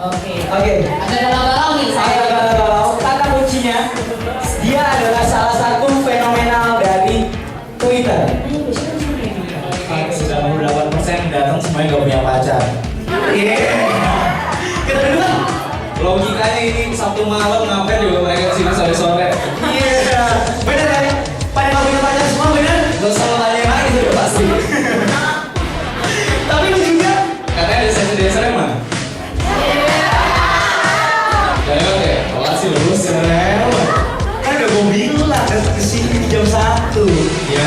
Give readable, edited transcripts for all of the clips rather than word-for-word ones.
Oke. Ada galau-galau nih saya. Ada galau-galau. Kata kuncinya, dia adalah salah satu fenomenal dari Twitter. Sudah 98% datang semuanya gak punya pacar. Kita dulu. Logikanya ini Sabtu malam ngapain juga mereka kesini sore-sore. Iya. Bener kan? Pada gak punya pacar semua bener? Gak usah lo tanya lagi sudah pasti. Tapi lu juga. Katanya ada sesi dasar emang. Gak oke, kalau sih lulus sebenarnya. Kan udah gue bilang datang kesini di jam 1. Iya.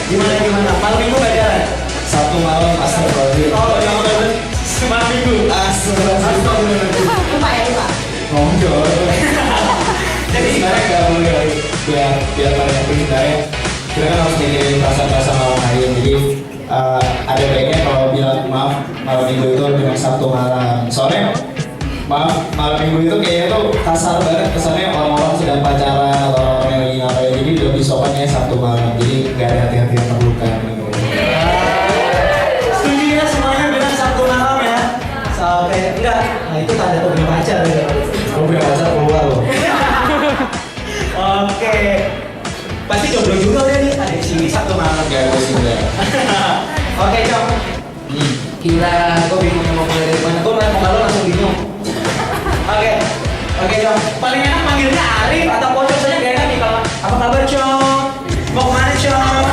Gimana? Malam minggu gak jalan? Sabtu malam astagfirullahaladzim. Oh, jangan jalan. Semalam minggu. Astagfirullahaladzim. Lupa ya, lupa. Ngomong. Jadi sebenarnya gak boleh biar pada yang sebenarnya kita kan harus mikirin perasaan-perasaan orang lain. Jadi ada baiknya kalau bilang maaf malam minggu itu dengan Sabtu malam. Soalnya maaf malam minggu itu kayaknya tuh kasar banget kesannya orang-orang sedang pacaran atau orang yang lagi ngapain. Jadi lebih sopannya Sabtu malam. Jadi gak ada hati-hati yang terluka. setuju ya semuanya bilang Sabtu malam ya. Sampai enggak. Nah itu tanda tuh punya pacar ya. Gue punya pacar keluar loh. Oke. Pasti jomblo juga udah nih. Ada di sini Sabtu malam. Gak ada sih enggak. Oke, Cok. Gila, gue bingung mau mulai dari mana. Gue mau kalau langsung bingung. Oke, Cok. Paling enak panggilnya Arif atau Pocong saja gak enak nih kalau apa kabar, Cok? Mau kemana, Cok?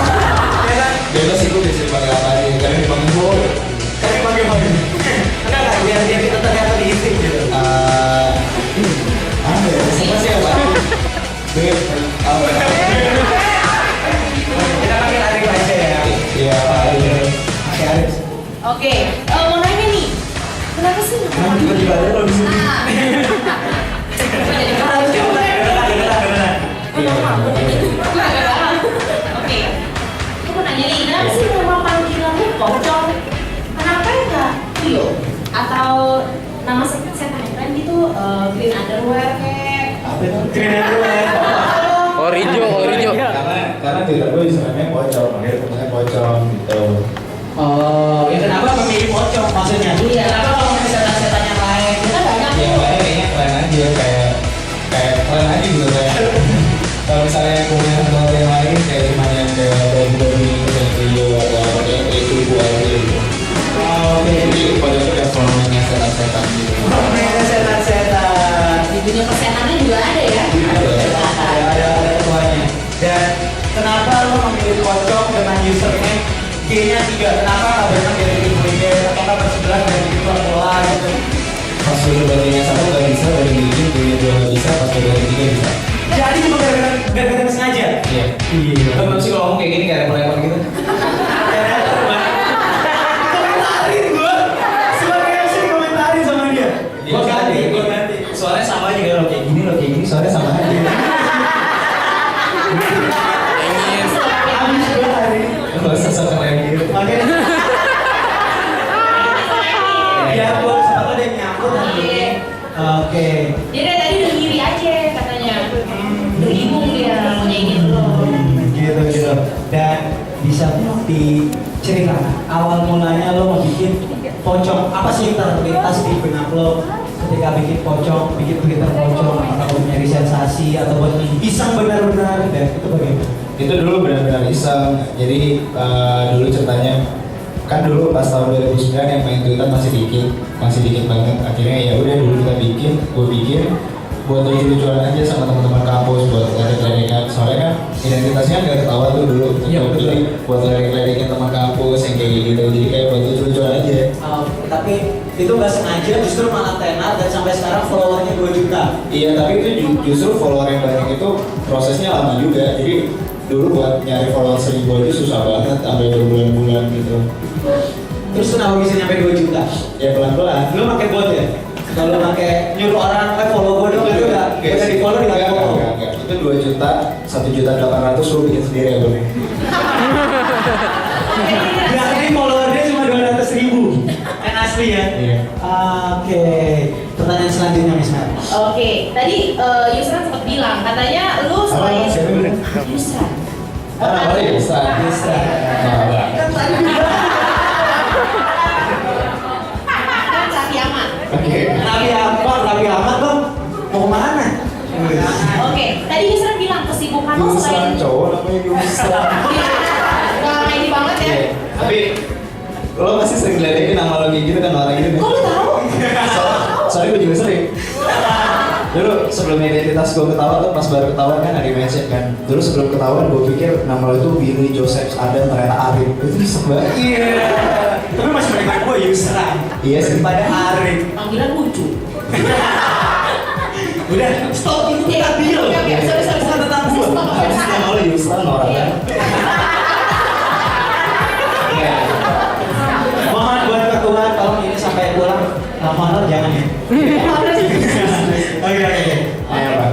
Ya kan? Bebas sih gue bisa dipanggil apa aja. Karena dipanggil gue. Kami panggil. Enggak, biar kita terlihat lebih intim gitu. Apa ya? Siapa sih apa? Beb. Apa? Kita panggil Arif aja ya. Iya, Pak Arif. Oke, Arif. Oke, mau nanya nih. Kenapa sih? Emang tiba-tiba ada lo di sini. Harus coba. Oke, aku mau nanya nih, kenapa sih nama panggilanmu Pocong? Kenapa enggak Tio? Atau nama setan keren gitu, Green Underwear kayak? Apa itu? Green Underwear. Orijo. Karena Twitter gue Instagramnya pocong, makanya temennya pocong gitu. Oh, ya kenapa memilih Pocong maksudnya? Iya. Kenapa kalau memilih setan-setan yang lain? Kita banyak Ya tuh. kayaknya keren aja, kayak keren aja gitu kayak. Kalau misalnya punya teman yang lain kayak cuma yang kayak baby yang Rio atau yang itu aja gitu. Oke. Jadi pocong itu kayak followingnya setan-setan gitu. Memilih setan-setan. Di dunia persetannya juga ada ya? Ada ketuanya. Dan kenapa lo memilih Pocong dengan username G-nya 3? Kenapa nggak banyak dari tim Twitter? Apakah bersebelah dari tim bola gitu? Pas udah bagiannya satu nggak bisa, dari bikin dua nggak bisa, pas udah dari tiga bisa. Jadi cuma gara-gara sengaja? Iya. Iya. Lo belum sih kalau ngomong kayak gini kayak repot-repot gitu. Komentarin gue sebagai MC komentarin sama dia. Gue ganti. Soalnya sama aja kan lo kayak gini, soalnya sama aja. Habis gue hari ini. Gak usah sok keren gitu. Oke. Ya buat siapa ada yang nyambut hari ini. Oke. Dia dari tadi udah ngiri aja katanya. Udah bingung dia mau nyanyiin lo. Gitu. Dan bisa diceritakan awal mulanya lo mau bikin Pocong, apa sih yang terlintas di benak lo ketika bikin Pocong, bikin Twitter Pocong? Apakah buat nyari sensasi atau buat iseng benar-benar? Dan itu bagaimana? Itu dulu benar-benar iseng. Jadi dulu ceritanya kan dulu pas tahun 2009 yang main Twitter masih dikit banget. Akhirnya ya udah dulu kita gue bikin buat lucu-lucuan aja sama teman-teman kampus, buat ledek-ledekan. Soalnya kan identitasnya nggak ketahuan tuh dulu. Iya, betul. Jadi buat ledek-ledekin teman kampus yang kayak gitu. Jadi kayak buat lucu-lucuan aja. Tapi itu nggak sengaja justru malah tenar dan sampai sekarang followernya 2 juta. Iya, tapi itu justru follower yang banyak itu prosesnya lama juga. Jadi dulu buat nyari follower 1000 aja susah banget, sampai berbulan-bulan gitu. Terus kenapa bisa nyampe 2 juta? Ya pelan-pelan. Lo pakai bot ya? Kalau pakai nyuruh orang follow gue dong, itu udah di follow di follow. Enggak. Itu 2 juta, 1.800.000 lu bikin sendiri ya Bang. Berarti followernya cuma 200.000. Kan asli ya? Iya. Oke. Pertanyaan selanjutnya Miss Mel. Oke, tadi Yusran sempat bilang katanya lu selain Siapa yang bilang? Yusran. Oh iya, Ustaz. Kan tadi juga. Kan Safi Ahmad. Rapi amat bang. Mau kemana? Oke, tadi Yusran bilang kesibukan lo Yusran selain cowok namanya Yusran. nggak ini banget ya. Iya, tapi lo masih sering ngeledekin nama lo kayak gitu kan orang gitu. Kok lo tahu? Soalnya gue juga sering. Dulu sebelum identitas gue ketahuan tuh pas baru ketahuan kan ada mention kan. Dulu sebelum ketahuan gue pikir nama lo itu Billy Joseph Adam ternyata Arif. Itu sebab. Iya. Tapi masih banyak gue Yusran. Iya sih. Daripada Arif. Panggilan lucu. Udah, stop itu Oke, tadi lo. oke, sorry. Bukan tentang gue. Stop. Habis nama lo Yusran orang kan. Iya. Mohon buat ketua tolong ini sampai pulang. Honor jangan ya. Oke. Ayo Pak.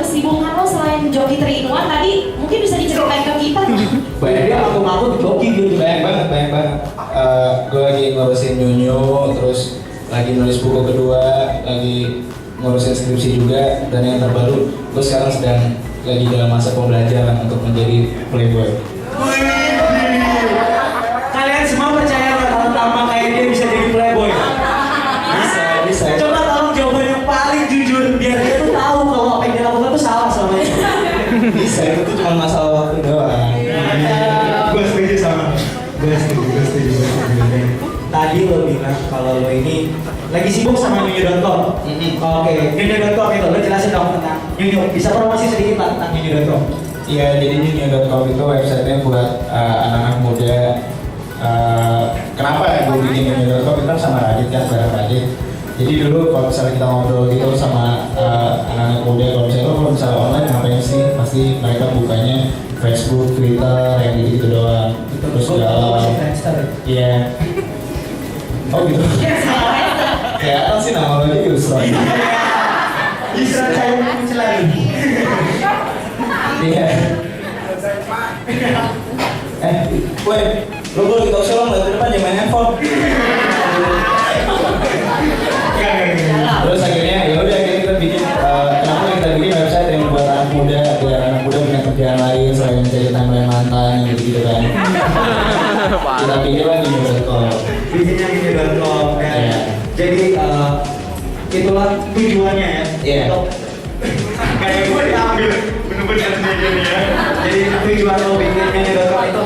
Kesibukan lo selain joki 3 in 1 tadi mungkin bisa diceritain ke kita nih. Banyak Dia ngaku-ngaku joki gitu. banyak banget. Gue lagi ngurusin Nyunyu, terus lagi nulis buku kedua, lagi ngurusin skripsi juga, dan yang terbaru gue sekarang sedang lagi dalam masa pembelajaran untuk menjadi playboy. Kalian semua percaya nggak kalau Tama kayak dia bisa jadi playboy? Bisa. Coba tolong jawaban yang paling jujur biar dia tuh tahu kalau apa yang dia lakukan tuh salah selama ini. Bisa, itu tuh cuma masalah waktu doang. Gue setuju sama. Gue setuju. Tadi lo bilang kalau lo ini lagi sibuk sama Nyunyu.com. Oke, Nyunyu.com itu lo jelasin dong tentang Nyunyu. Bisa promosi sedikit lah tentang Nyunyu.com. Iya, jadi Nyunyu.com itu websitenya buat anak-anak muda. Kenapa gue bikin Nyunyu.com itu kan sama Radit kan, bareng Radit. Jadi dulu kalau misalnya kita ngobrol gitu sama anak-anak muda, kalau misalnya online ngapain sih? Pasti mereka bukanya Facebook, Twitter, yang gitu doang. Terus galau. Iya. Oh gitu. Kelihatan sih nama lo ini Yusran. Yusran saya muncul lagi. Iya. Woi, lo gue lagi tau sih lo ngeliat ke depan jangan main handphone. Terus akhirnya kita bikin kenapa kita bikin website yang buat anak muda biar anak muda punya kerjaan lain selain mencari timeline mantan yang gitu kan. Kita pikir lagi Nyunyu.com. Bikinnya Nyunyu.com kan. Iya. Jadi itulah tujuannya ya. Iya. Kayak gue diambil bener-bener sendiri ya. Jadi tujuan lo bikin Nyunyu.com itu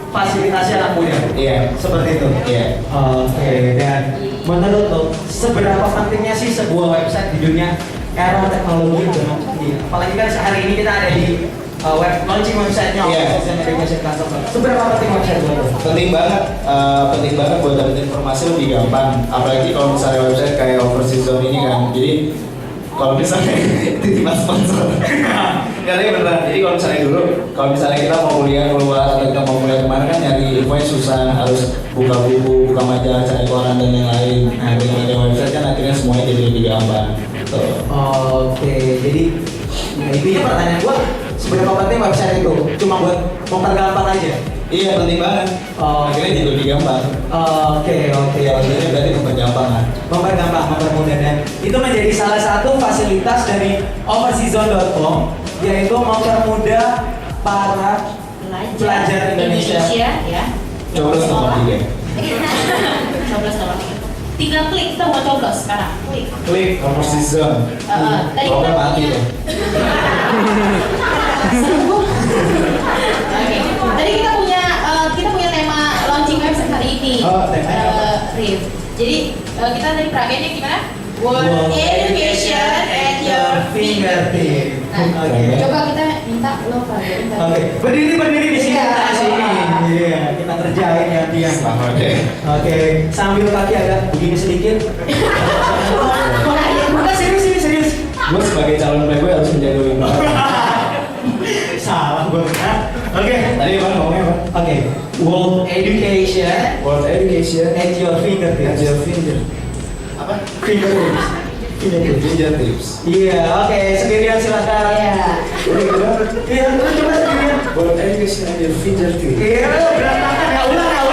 fasilitasi anak muda. Iya. Seperti itu. Iya. Oke, dan menurut lo seberapa pentingnya sih sebuah website di dunia era teknologi itu? Apalagi kan sehari ini kita ada di launching website-nya Iya. Oxford Education Customer. Seberapa penting website buat lo? Penting banget buat dapetin informasi lebih gampang. Apalagi kalau misalnya website kayak Overseas Zone ini kan. Jadi kalau misalnya titipan sponsor. Kali beneran. Jadi kalau misalnya dulu, kalau misalnya kita mau kuliah keluar atau kita mau kuliah kemana kan nyari infonya susah, harus buka buku, buka majalah, cari koran dan yang lain. Nah dengan ada website kan akhirnya semuanya jadi lebih gampang. Gitu. Oke, jadi intinya pertanyaan gua seberapa penting website itu? Cuma buat mempergampang aja. Iya penting banget. Akhirnya jadi lebih gampang. Oke. Ya maksudnya berarti mempergampang kan. Mempermudah dan itu menjadi salah satu fasilitas dari overseason.com yaitu mempermudah para pelajar Indonesia. Ya. Coblos nomor 3. Coblos nomor 3. Tinggal klik, kita mau coblos sekarang. Klik Overseas Zone. Tadi Oh, kita mati punya. ya. Oke. Tadi kita punya tema launching website hari ini. Oh, temanya apa? Rif. Jadi kita tadi peragamnya gimana? World Education at your fingertip. Nah, Oke. coba kita minta lo peragamnya. Oke, berdiri di sini Iya. kita sini. Iya, kita kerjain ya dia. Sama deh. Oke, sambil kaki agak begini sedikit. Bukan serius. Gue sebagai calon playboy harus menjaga lima. Salah gue. Oke. Tadi bang ngomongnya apa? Oke. World Education World Education at your fingertips. at your finger. Apa? Fingertips. Fingertips. Iya, oke. Sendirian silakan. Iya. Iya, terus coba sendirian. World Education at your fingertips. Iya, berantakan ya. Ulang ya.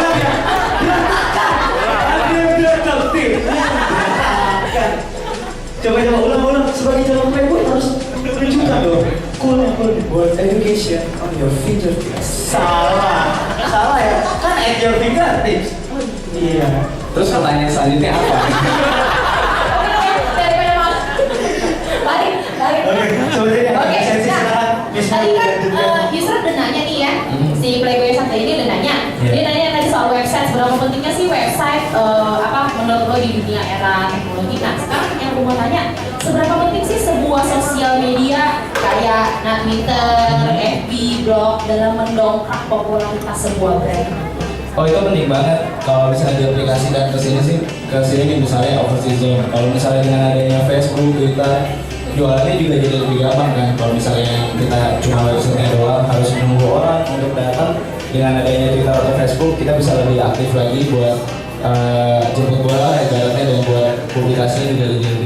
Berantakan. Berantakan. Coba ulang. Sebagai calon playboy harus menunjukkan dong. Cool. World Education on your fingertips. Salah ya. Kan at your fingertips. Iya. Terus pertanyaan selanjutnya apa? mau tanya, seberapa penting sih sebuah sosial media kayak Twitter, FB, blog dalam mendongkrak popularitas sebuah brand? Oh itu penting banget kalau misalnya diaplikasikan ke sini nih misalnya overseas zone. Kalau misalnya dengan adanya Facebook, Twitter, jualannya juga jadi lebih gampang kan. Kalau misalnya kita cuma website doang harus menunggu orang untuk datang, dengan adanya Twitter atau Facebook kita bisa lebih aktif lagi buat jemput bola ibaratnya, dan buat publikasinya juga lebih